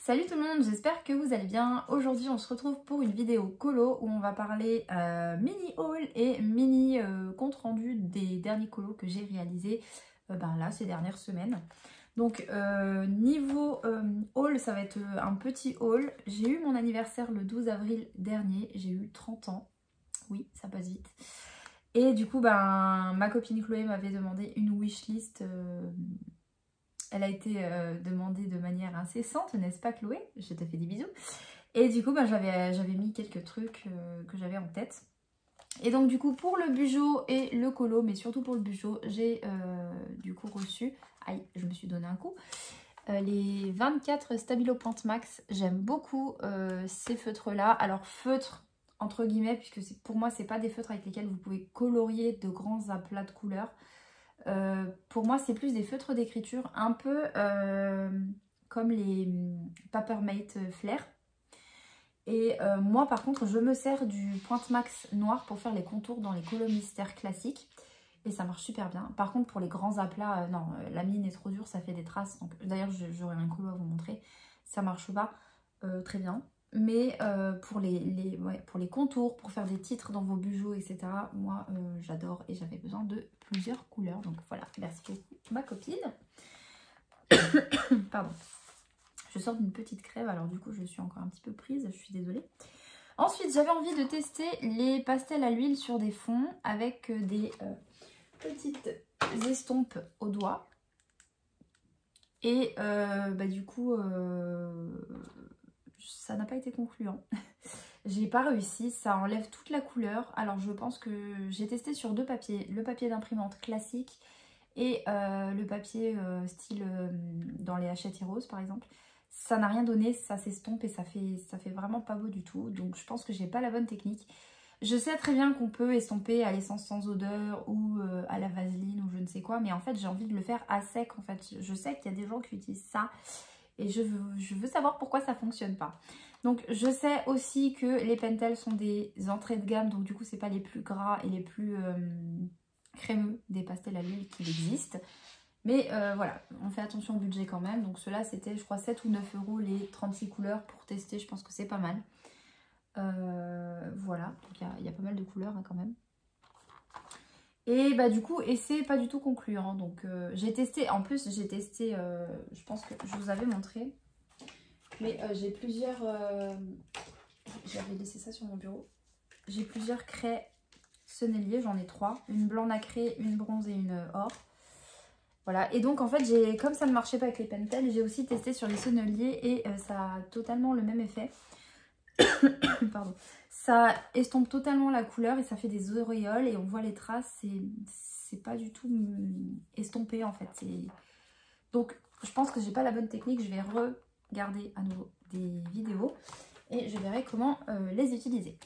Salut tout le monde, j'espère que vous allez bien. Aujourd'hui on se retrouve pour une vidéo colo où on va parler mini haul et mini compte rendu des derniers colos que j'ai réalisés là ces dernières semaines. Donc niveau haul, ça va être un petit haul. J'ai eu mon anniversaire le 12 avril dernier, j'ai eu 30 ans. Oui, ça passe vite. Et du coup ma copine Chloé m'avait demandé une wishlist. Elle a été demandée de manière incessante, n'est-ce pas Chloé? Je te fais des bisous. Et du coup, j'avais mis quelques trucs que j'avais en tête. Et donc du coup, pour le bugeot et le colo, mais surtout pour le bugeot, j'ai du coup reçu... Aïe, je me suis donné un coup. Les 24 Stabilo Point Max. J'aime beaucoup ces feutres-là. Alors feutres, entre guillemets, puisque pour moi, c'est pas des feutres avec lesquels vous pouvez colorier de grands aplats de couleurs. Pour moi c'est plus des feutres d'écriture un peu comme les Papermate Flair. Et moi par contre je me sers du Point Max noir pour faire les contours dans les colos mystères classiques et ça marche super bien. Par contre pour les grands aplats non, la mine est trop dure, ça fait des traces. D'ailleurs j'aurai un colo à vous montrer, ça marche pas très bien. Mais pour les contours, pour faire des titres dans vos bugeots, etc., moi j'adore et j'avais besoin de plusieurs couleurs. Donc voilà, merci beaucoup ma copine. Pardon. Je sors d'une petite crève, alors du coup je suis encore un petit peu prise, je suis désolée. Ensuite j'avais envie de tester les pastels à l'huile sur des fonds avec des petites estompes au doigt. Et du coup... ça n'a pas été concluant. J'ai pas réussi, ça enlève toute la couleur. Alors je pense que j'ai testé sur deux papiers, le papier d'imprimante classique et le papier style dans les Hachette Rose par exemple. Ça n'a rien donné, ça s'estompe et ça fait vraiment pas beau du tout. Donc je pense que j'ai pas la bonne technique. Je sais très bien qu'on peut estomper à l'essence sans odeur ou à la vaseline ou je ne sais quoi, mais en fait j'ai envie de le faire à sec en fait. Je sais qu'il y a des gens qui utilisent ça. Et je veux savoir pourquoi ça fonctionne pas. Donc je sais aussi que les Pentel sont des entrées de gamme. Donc du coup c'est pas les plus gras et les plus crémeux des pastels à l'huile qui existent. Mais voilà, on fait attention au budget quand même. Donc ceux-là c'était je crois 7 ou 9 € les 36 couleurs pour tester. Je pense que c'est pas mal. Voilà, donc il y a pas mal de couleurs hein, quand même. Et du coup, et c'est pas du tout concluant. Donc j'ai testé, en plus j'ai testé, je pense que je vous avais montré. Mais j'ai plusieurs, j'avais laissé ça sur mon bureau. J'ai plusieurs craies sennelier, j'en ai 3. Une blanc nacré, une bronze et une or. Voilà, et donc en fait, comme ça ne marchait pas avec les Pentel, j'ai aussi testé sur les senneliers et ça a totalement le même effet. Pardon. Ça estompe totalement la couleur et ça fait des auréoles et on voit les traces, c'est pas du tout estompé en fait. Donc je pense que j'ai pas la bonne technique, je vais regarder à nouveau des vidéos et je verrai comment les utiliser.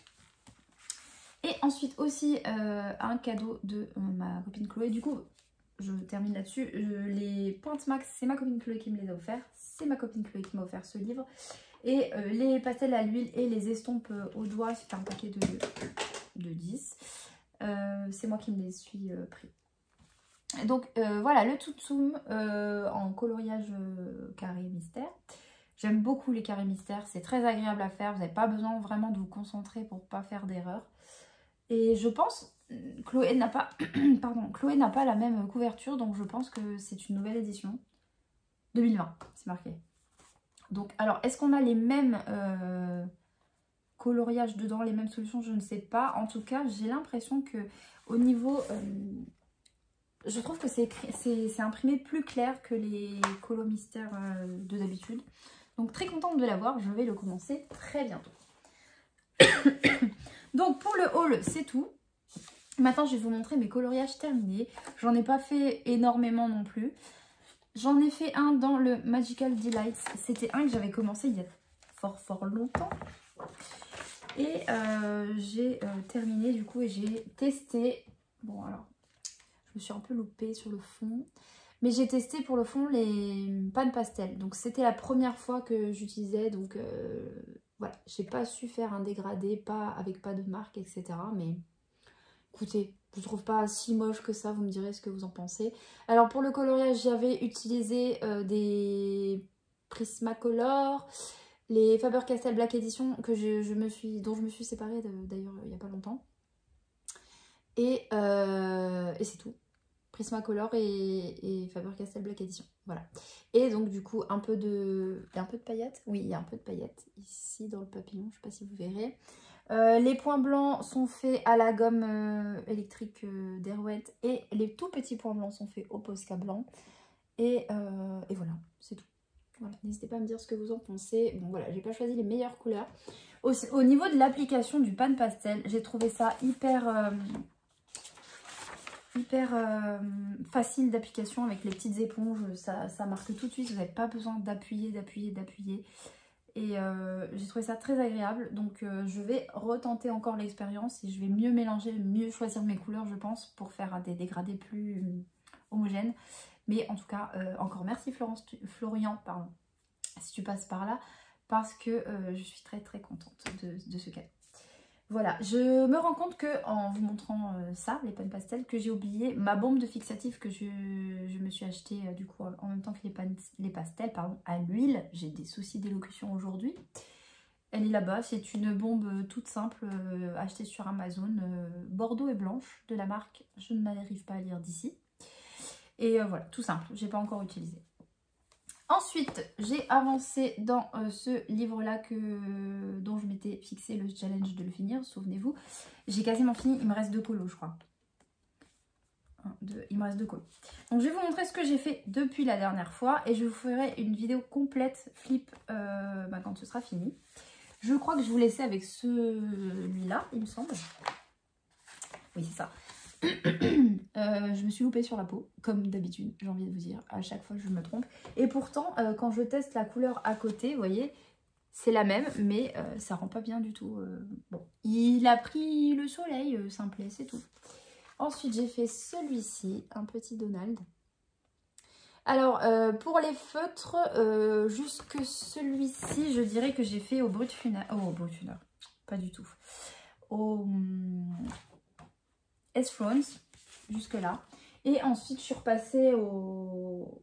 Et ensuite aussi un cadeau de ma copine Chloé. Du coup je termine là-dessus. Les Point Max, c'est ma copine Chloé qui me les a offerts. C'est ma copine Chloé qui m'a offert ce livre. Et les pastels à l'huile et les estompes au doigt, c'est un paquet de 10. C'est moi qui me les suis pris. Donc voilà, le Tsum en coloriage carré mystère. J'aime beaucoup les carrés mystères, c'est très agréable à faire. Vous n'avez pas besoin vraiment de vous concentrer pour ne pas faire d'erreur. Et je pense, Chloé n'a pas, Chloé n'a pas la même couverture, donc je pense que c'est une nouvelle édition. 2020, c'est marqué. Donc, alors, est-ce qu'on a les mêmes coloriages dedans, les mêmes solutions? Je ne sais pas. En tout cas, j'ai l'impression que au niveau... je trouve que c'est imprimé plus clair que les colos mystères de d'habitude. Donc, très contente de l'avoir. Je vais le commencer très bientôt. Donc, pour le haul, c'est tout. Maintenant, je vais vous montrer mes coloriages terminés. J'en ai pas fait énormément non plus. J'en ai fait un dans le Magical Delights. C'était un que j'avais commencé il y a fort longtemps. Et j'ai terminé du coup et j'ai testé. Bon alors, je me suis un peu loupée sur le fond. Mais j'ai testé pour le fond les pâtes pastel. Donc c'était la première fois que j'utilisais. Donc voilà, j'ai pas su faire un dégradé, avec pas de marque, etc. Mais écoutez, je trouve pas si moche que ça, vous me direz ce que vous en pensez. Alors pour le coloriage, j'avais utilisé des Prismacolor, les Faber-Castell Black Edition dont je me suis séparée d'ailleurs il n'y a pas longtemps. Et c'est tout. Prismacolor et Faber-Castell Black Edition. Voilà. Et donc du coup un peu de... Il y a un peu de paillettes? Oui, il y a un peu de paillettes ici dans le papillon, je ne sais pas si vous verrez. Les points blancs sont faits à la gomme électrique d'Airwet et les tout petits points blancs sont faits au Posca blanc. Et voilà, c'est tout. Voilà. N'hésitez pas à me dire ce que vous en pensez. Bon voilà, j'ai pas choisi les meilleures couleurs. Au niveau de l'application du pan pastel, j'ai trouvé ça hyper facile d'application avec les petites éponges. Ça marque tout de suite, vous n'avez pas besoin d'appuyer. Et j'ai trouvé ça très agréable. Donc je vais retenter encore l'expérience et je vais mieux mélanger, mieux choisir mes couleurs je pense pour faire des dégradés plus homogènes. Mais en tout cas, encore merci Florian, pardon, si tu passes par là, parce que je suis très très contente de ce cadeau. Voilà, je me rends compte que en vous montrant ça, les pan pastels, que j'ai oublié ma bombe de fixatif que je me suis achetée du coup en même temps que les pastels, pardon, à l'huile. J'ai des soucis d'élocution aujourd'hui. Elle est là-bas, c'est une bombe toute simple achetée sur Amazon, bordeaux et blanche de la marque, je n'arrive pas à lire d'ici. Et voilà, tout simple, j'ai pas encore utilisé. Ensuite, j'ai avancé dans ce livre-là dont je m'étais fixé le challenge de le finir, souvenez-vous. J'ai quasiment fini, il me reste 2 colos, je crois. Il me reste 2 colos. Donc, je vais vous montrer ce que j'ai fait depuis la dernière fois et je vous ferai une vidéo complète flip quand ce sera fini. Je crois que je vous laissais avec celui-là, il me semble. Oui, c'est ça. Je me suis loupée sur la peau, comme d'habitude, j'ai envie de vous dire, à chaque fois je me trompe. Et pourtant, quand je teste la couleur à côté, vous voyez, c'est la même, mais ça rend pas bien du tout. Bon, il a pris le soleil, simplet, c'est tout. Ensuite, j'ai fait celui-ci, un petit Donald. Alors, pour les feutres, jusque celui-ci, je dirais que j'ai fait au Brutfuner. Oh, au Brutfuner, pas du tout. Au... S-Thrones, jusque là. Et ensuite, je suis repassée au...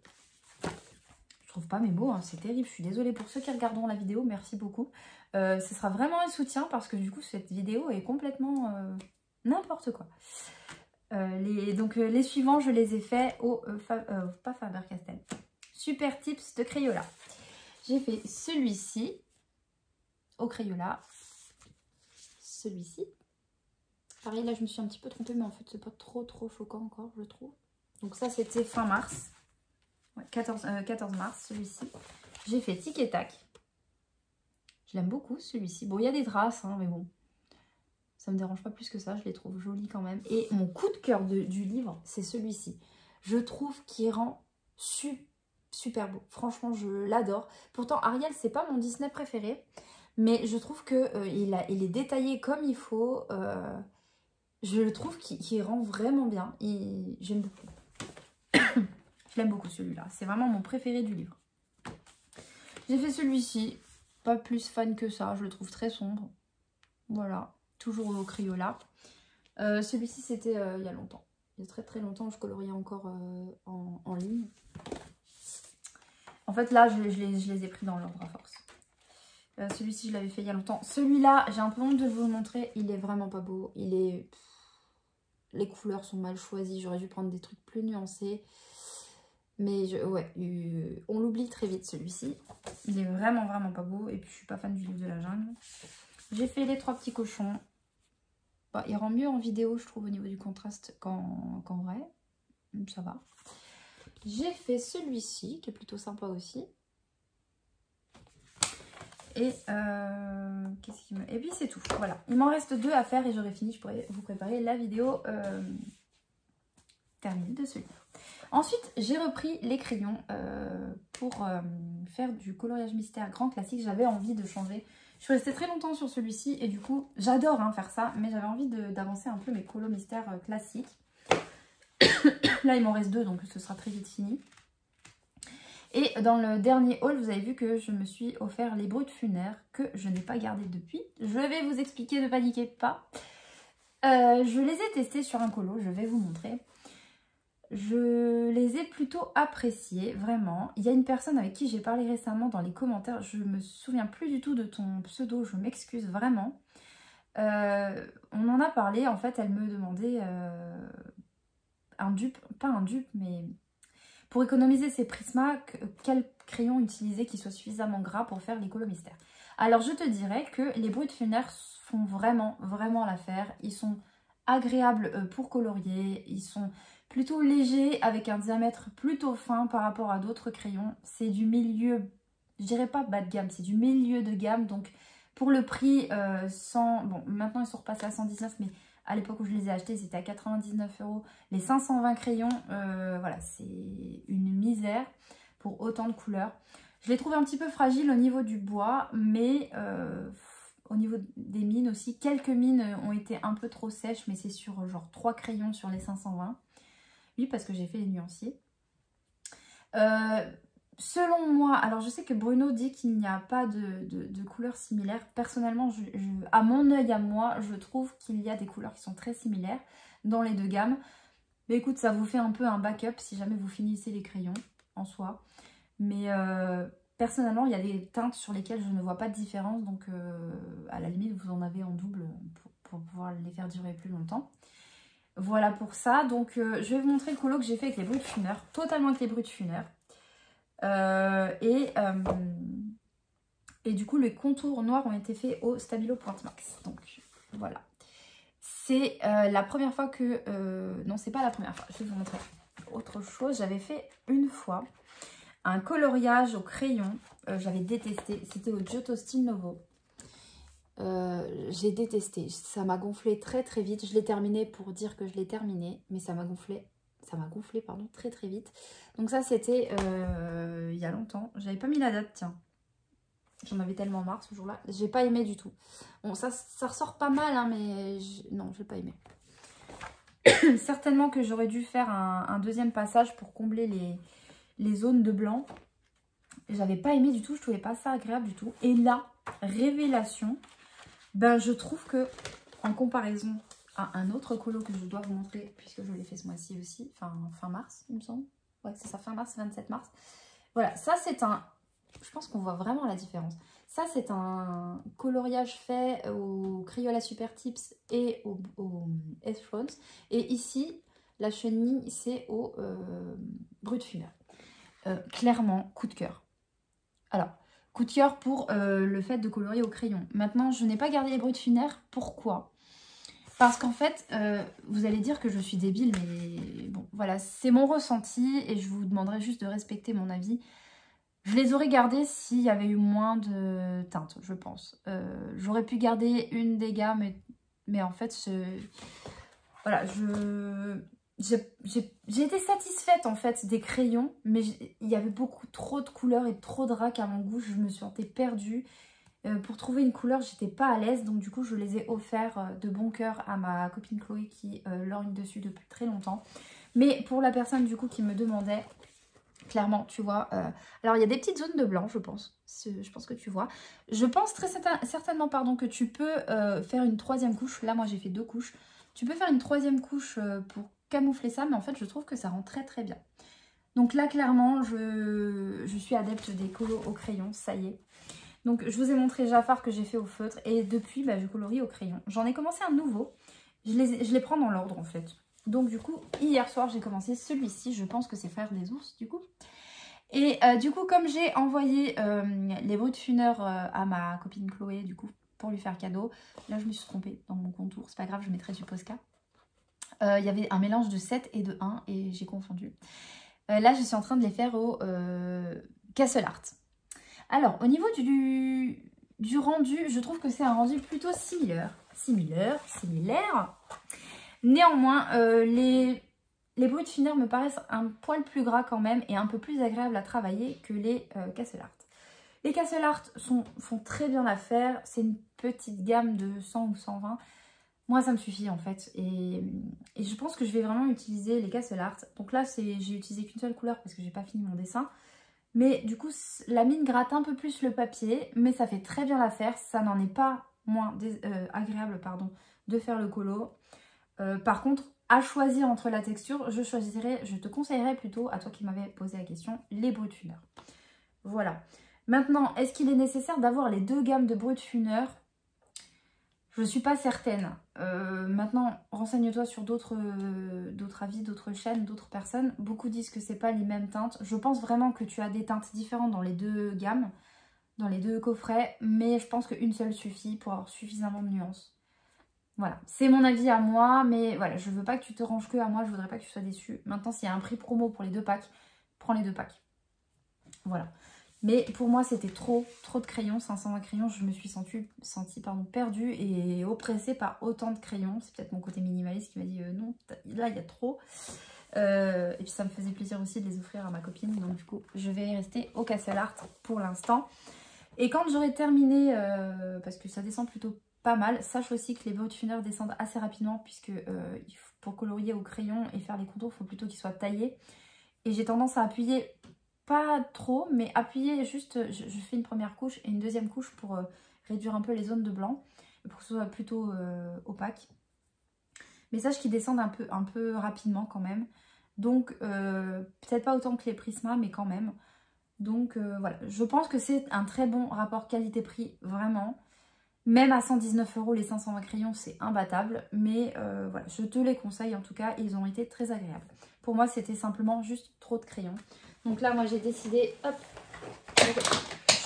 Je trouve pas mes mots, hein, c'est terrible. Je suis désolée pour ceux qui regarderont la vidéo, merci beaucoup. Ce sera vraiment un soutien parce que du coup, cette vidéo est complètement n'importe quoi. Donc, les suivants, je les ai faits au... pas Faber-Castell. Super Tips de Crayola. J'ai fait celui-ci au Crayola. Celui-ci. Pareil, là, je me suis un petit peu trompée, mais en fait, c'est pas trop choquant encore, je trouve. Donc ça, c'était fin mars. Ouais, 14 mars, celui-ci. J'ai fait Tic et Tac. Je l'aime beaucoup, celui-ci. Bon, il y a des traces, hein, mais bon. Ça me dérange pas plus que ça, je les trouve jolis quand même. Et mon coup de cœur du livre, c'est celui-ci. Je trouve qu'il rend super beau. Franchement, je l'adore. Pourtant, Ariel, c'est pas mon Disney préféré. Mais je trouve qu'il est détaillé comme il faut. Je le trouve qu'il rend vraiment bien. J'aime beaucoup. Je l'aime beaucoup celui-là. C'est vraiment mon préféré du livre. J'ai fait celui-ci. Pas plus fan que ça. Je le trouve très sombre. Voilà. Toujours au Crayola. Celui-ci, c'était il y a longtemps. Il y a très longtemps. Je coloriais encore en ligne. En fait, là, je les ai pris dans l'ordre à force. Celui-ci, je l'avais fait il y a longtemps. Celui-là, j'ai un peu honte de vous le montrer. Il est vraiment pas beau. Il est... Les couleurs sont mal choisies. J'aurais dû prendre des trucs plus nuancés. Mais ouais, on l'oublie très vite celui-ci. Il est vraiment pas beau. Et puis, je suis pas fan du livre de la jungle. J'ai fait les 3 petits cochons. Bah, il rend mieux en vidéo, je trouve, au niveau du contraste qu'en vrai. Ça va. J'ai fait celui-ci, qui est plutôt sympa aussi. Et qu'est-ce qui me... Et puis c'est tout. Voilà. Il m'en reste 2 à faire et j'aurai fini. Je pourrais vous préparer la vidéo terminée de ce livre. Ensuite, j'ai repris les crayons pour faire du coloriage mystère grand classique. J'avais envie de changer. Je suis restée très longtemps sur celui-ci et du coup, j'adore faire ça. Mais j'avais envie d'avancer un peu mes colos mystères classiques. Là, il m'en reste 2, donc ce sera très vite fini. Et dans le dernier haul, vous avez vu que je me suis offert les Brutfuner que je n'ai pas gardé depuis. Je vais vous expliquer, ne paniquez pas. Je les ai testés sur un colo, je vais vous montrer. Je les ai plutôt appréciés, vraiment. Il y a une personne avec qui j'ai parlé récemment dans les commentaires, je me souviens plus du tout de ton pseudo, je m'excuse vraiment. On en a parlé, en fait, elle me demandait un dupe, pas un dupe, mais pour économiser ses prismas, quel crayon utiliser qui soit suffisamment gras pour faire les colos mystères. Alors je te dirais que les Brutfuner font vraiment, vraiment l'affaire. Ils sont agréables pour colorier, ils sont plutôt légers avec un diamètre plutôt fin par rapport à d'autres crayons. C'est du milieu, je dirais pas bas de gamme, c'est du milieu de gamme. Donc pour le prix, bon maintenant ils sont repassés à 119, mais à l'époque où je les ai achetés, c'était à 99 €. Les 520 crayons, voilà, c'est une misère pour autant de couleurs. Je les trouve un petit peu fragiles au niveau du bois, mais au niveau des mines aussi. Quelques mines ont été un peu trop sèches, mais c'est sur genre 3 crayons sur les 520. Oui, parce que j'ai fait les nuanciers. Selon moi, alors je sais que Bruno dit qu'il n'y a pas de couleurs similaires. Personnellement, à mon œil, à moi, je trouve qu'il y a des couleurs qui sont très similaires dans les deux gammes. Mais écoute, ça vous fait un peu un backup si jamais vous finissez les crayons en soi. Mais personnellement, il y a des teintes sur lesquelles je ne vois pas de différence. Donc à la limite, vous en avez en double pour pouvoir les faire durer plus longtemps. Voilà pour ça. Donc je vais vous montrer le colo que j'ai fait avec les Brutfuner. Totalement avec les Brutfuner. Et du coup les contours noirs ont été faits au Stabilo Point Max. Donc voilà, c'est la première fois que non, c'est pas la première fois, je vais vous montrer autre chose. J'avais fait une fois un coloriage au crayon, j'avais détesté, c'était au Giotto Stile Novo. J'ai détesté, ça m'a gonflé très très vite. Je l'ai terminé pour dire que je l'ai terminé, mais ça m'a gonflé pardon, très très vite. Donc ça c'était il y a longtemps. J'avais pas mis la date, tiens. J'en avais tellement marre ce jour-là. J'ai pas aimé du tout. Bon, ça ressort pas mal, hein, mais non, j'ai pas aimé. Certainement que j'aurais dû faire un deuxième passage pour combler les zones de blanc. J'avais pas aimé du tout, je trouvais pas ça agréable du tout. Et là, révélation, ben je trouve que en comparaison à un autre colo que je dois vous montrer, puisque je l'ai fait ce mois-ci aussi, fin mars, il me semble. Ouais, c'est ça, fin mars, 27 mars. Voilà, ça c'est un... Je pense qu'on voit vraiment la différence. Ça c'est un coloriage fait au Crayola Super Tips et au S-Thrones. Et ici, la chenille, c'est au Brutfuner. Clairement, coup de cœur. Alors, coup de cœur pour le fait de colorier au crayon. Maintenant, je n'ai pas gardé les Brutfuner. Pourquoi ? Parce qu'en fait, vous allez dire que je suis débile, mais bon, voilà, c'est mon ressenti et je vous demanderai juste de respecter mon avis. Je les aurais gardés s'il y avait eu moins de teintes, je pense. J'aurais pu garder une des gammes, mais en fait, voilà, j'ai été satisfaite en fait des crayons, mais il y avait beaucoup trop de couleurs et trop de racs à mon goût. Je me sentais perdue. Pour trouver une couleur, j'étais pas à l'aise, donc du coup je les ai offerts de bon cœur à ma copine Chloé qui lorgne dessus depuis très longtemps. Mais pour la personne du coup qui me demandait, clairement tu vois, alors il y a des petites zones de blanc je pense que tu vois. Je pense très certainement pardon, que tu peux faire une troisième couche. Là moi j'ai fait 2 couches. Tu peux faire une troisième couche pour camoufler ça, mais en fait je trouve que ça rend très très bien. Donc là clairement je suis adepte des colos au crayon, ça y est. Donc je vous ai montré Jafar que j'ai fait au feutre et depuis bah, je colorie au crayon. J'en ai commencé un nouveau, je les prends dans l'ordre en fait. Donc du coup hier soir j'ai commencé celui-ci, je pense que c'est Frères des ours du coup. Et du coup comme j'ai envoyé les Brutfuner à ma copine Chloé du coup pour lui faire cadeau, là je me suis trompée dans mon contour, c'est pas grave, je mettrai du Posca. Il y avait un mélange de 7 et de 1 et j'ai confondu. Là je suis en train de les faire au Castle Art. Alors, au niveau du rendu, je trouve que c'est un rendu plutôt similaire. Néanmoins, les Brutfuner me paraissent un poil plus gras quand même et un peu plus agréables à travailler que les Castle Art. Les Castle Art font très bien l'affaire. C'est une petite gamme de 100 ou 120. Moi, ça me suffit en fait. Et je pense que je vais vraiment utiliser les Castle Art. Donc là, j'ai utilisé qu'une seule couleur parce que j'ai pas fini mon dessin. Mais du coup, la mine gratte un peu plus le papier, mais ça fait très bien l'affaire. Ça n'en est pas moins agréable pardon, de faire le colo. Par contre, à choisir entre la texture, je te conseillerais plutôt, à toi qui m'avais posé la question, les Brut-Funeur. Voilà. Maintenant, est-ce qu'il est nécessaire d'avoir les deux gammes de Brut-Funeur? Je ne suis pas certaine. Maintenant, renseigne-toi sur d'autres avis, d'autres chaînes, d'autres personnes. Beaucoup disent que c'est pas les mêmes teintes. Je pense vraiment que tu as des teintes différentes dans les deux gammes, dans les deux coffrets, mais je pense qu'une seule suffit pour avoir suffisamment de nuances. Voilà, c'est mon avis à moi, mais voilà, je veux pas que tu te ranges que à moi, je voudrais pas que tu sois déçu. Maintenant, s'il y a un prix promo pour les 2 packs, prends les 2 packs. Voilà. Mais pour moi, c'était trop de crayons, 520 crayons, je me suis sentie perdue et oppressée par autant de crayons. C'est peut-être mon côté minimaliste qui m'a dit non, là il y a trop. Et puis ça me faisait plaisir aussi de les offrir à ma copine, donc du coup, je vais rester au Castle Art pour l'instant. Et quand j'aurai terminé, parce que ça descend plutôt pas mal, sache aussi que les Brut-Funeur descendent assez rapidement, puisque pour colorier au crayon et faire les contours, il faut plutôt qu'ils soient taillés. Et j'ai tendance à appuyer, pas trop, mais appuyer juste, je fais une première couche et une deuxième couche pour réduire un peu les zones de blanc, pour que ce soit plutôt opaque. Mais sache qu'ils descendent un peu rapidement quand même. Donc peut-être pas autant que les Prisma, mais quand même. Donc voilà, je pense que c'est un très bon rapport qualité-prix, vraiment. Même à 119 € les 520 crayons, c'est imbattable. Mais voilà, je te les conseille en tout cas, ils ont été très agréables. Pour moi, c'était simplement juste trop de crayons. Donc là, moi j'ai décidé, hop,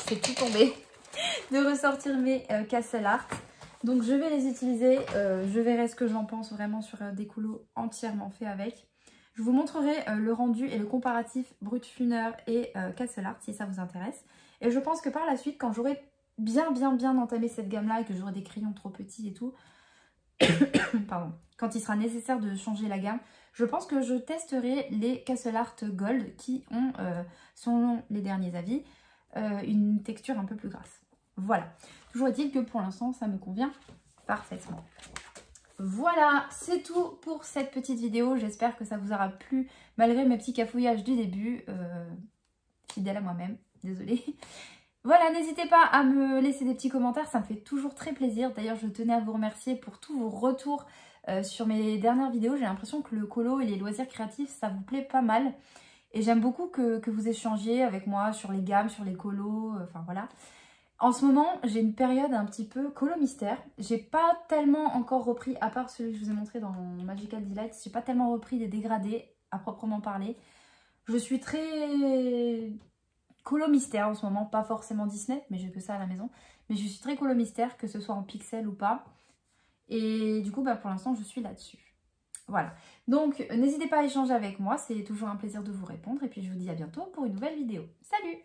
c'est tout tombé, de ressortir mes Castle Art. Donc je vais les utiliser, je verrai ce que j'en pense vraiment sur des colos entièrement faits avec. Je vous montrerai le rendu et le comparatif Brut-Funeur et Castle Art si ça vous intéresse. Et je pense que par la suite, quand j'aurai bien entamé cette gamme-là et que j'aurai des crayons trop petits et tout, pardon, quand il sera nécessaire de changer la gamme, je pense que je testerai les Castle Art Gold qui ont, selon les derniers avis, une texture un peu plus grasse. Voilà. Toujours est-il que pour l'instant, ça me convient parfaitement. Voilà, c'est tout pour cette petite vidéo. J'espère que ça vous aura plu, malgré mes petits cafouillages du début. Fidèle à moi-même, désolée. Voilà, n'hésitez pas à me laisser des petits commentaires, ça me fait toujours très plaisir. D'ailleurs, je tenais à vous remercier pour tous vos retours sur mes dernières vidéos. J'ai l'impression que le colo et les loisirs créatifs, ça vous plaît pas mal. Et j'aime beaucoup que vous échangiez avec moi sur les gammes, sur les colos, enfin voilà. En ce moment, j'ai une période un petit peu colo mystère. J'ai pas tellement encore repris, à part celui que je vous ai montré dans Magical Delight, j'ai pas tellement repris des dégradés à proprement parler. Je suis très colo mystère en ce moment, pas forcément Disney, mais j'ai que ça à la maison. Mais je suis très colo mystère, que ce soit en pixel ou pas. Et du coup, bah, pour l'instant, je suis là-dessus. Voilà. Donc, n'hésitez pas à échanger avec moi, c'est toujours un plaisir de vous répondre. Et puis, je vous dis à bientôt pour une nouvelle vidéo. Salut!